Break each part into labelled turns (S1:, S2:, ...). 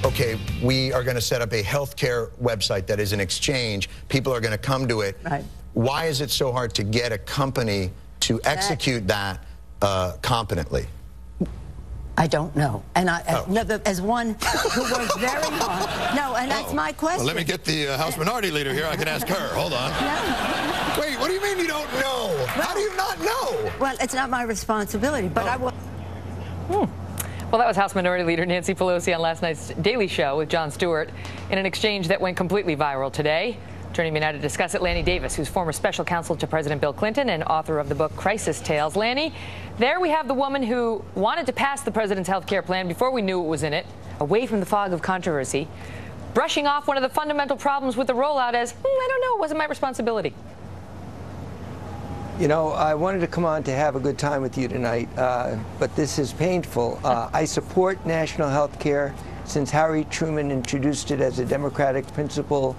S1: okay, we are going to set up a healthcare website that is an exchange. People are going to come to it.
S2: Right.
S1: Why is it so hard to get a company to execute that competently?
S2: I don't know. And as one who works very hard. No, and that's my question.
S1: Well, let me get the House Minority Leader here. I can ask her. Hold on.
S2: No.
S1: Wait, what do you mean you don't know?
S2: Well,
S1: how do you not know?
S2: Well, it's not my responsibility, but I will.
S3: Well, that was House Minority Leader Nancy Pelosi on last night's Daily Show with Jon Stewart in an exchange that went completely viral today. Joining me now to discuss it, Lanny Davis, who's former special counsel to President Bill Clinton and author of the book Crisis Tales. Lanny, there we have the woman who wanted to pass the president's health care plan before we knew it was in it, away from the fog of controversy, brushing off one of the fundamental problems with the rollout as, I don't know, it wasn't my responsibility.
S4: You know, I wanted to come on to have a good time with you tonight, but this is painful. I support national health care since Harry Truman introduced it as a democratic principle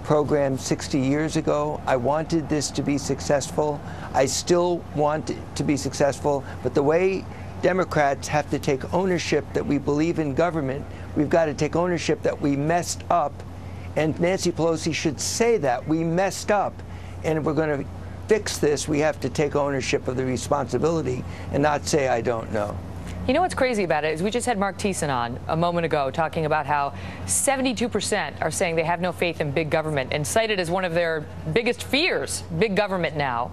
S4: program 60 years ago. I wanted this to be successful. I still want it to be successful, but the way Democrats have to take ownership that we believe in government, we've got to take ownership that we messed up, and Nancy Pelosi should say that we messed up, and if we're going to fix this, we have to take ownership of the responsibility and not say I don't know.
S3: You know what's crazy about it is we just had Mark Thiessen on a moment ago talking about how 72% are saying they have no faith in big government and cited as one of their biggest fears, big government now.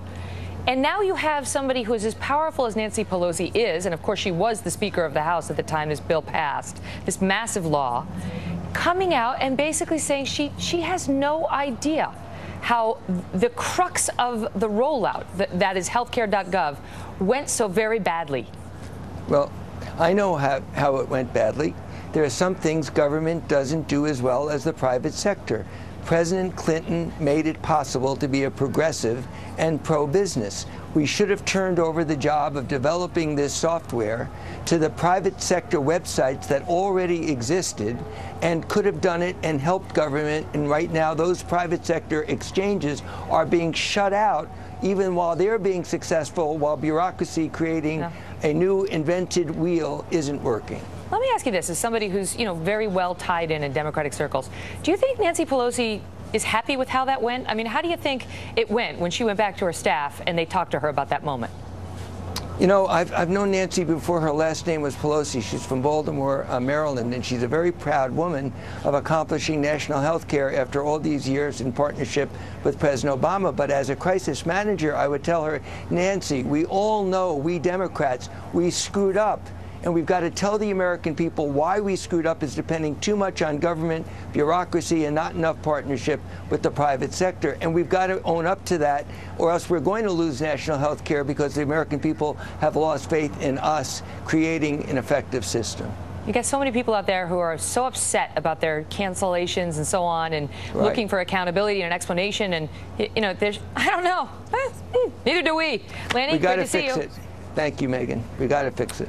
S3: And now you have somebody who is as powerful as Nancy Pelosi is, and of course she was the Speaker of the House at the time this bill passed, this massive law, coming out and basically saying she has no idea how the crux of the rollout, that is healthcare.gov, went so very badly.
S4: Well, I know how it went badly. There are some things government doesn't do as well as the private sector. President Clinton made it possible to be a progressive and pro-business. We should have turned over the job of developing this software to the private sector websites that already existed and could have done it and helped government. And right now, those private sector exchanges are being shut out even while they're being successful, while bureaucracy creating a new invented wheel isn't working.
S3: Let me ask you this, as somebody who's, very well tied in Democratic circles, do you think Nancy Pelosi is happy with how that went? I mean, how do you think it went when she went back to her staff and they talked to her about that moment?
S4: You know, I've known Nancy before her last name was Pelosi. She's from Baltimore, Maryland, and she's a very proud woman of accomplishing national health care after all these years in partnership with President Obama. But as a crisis manager, I would tell her, Nancy, we all know, we Democrats, we screwed up. And we've got to tell the American people why we screwed up is depending too much on government, bureaucracy, and not enough partnership with the private sector. And we've got to own up to that, or else we're going to lose national health care because the American people have lost faith in us creating an effective system.
S3: You got so many people out there who are so upset about their cancellations and so on, and looking for accountability and an explanation. And, there's, I don't know. Neither do we. Lanny,
S4: we
S3: great to see you.
S4: It. Thank you, Megan. We got to fix it.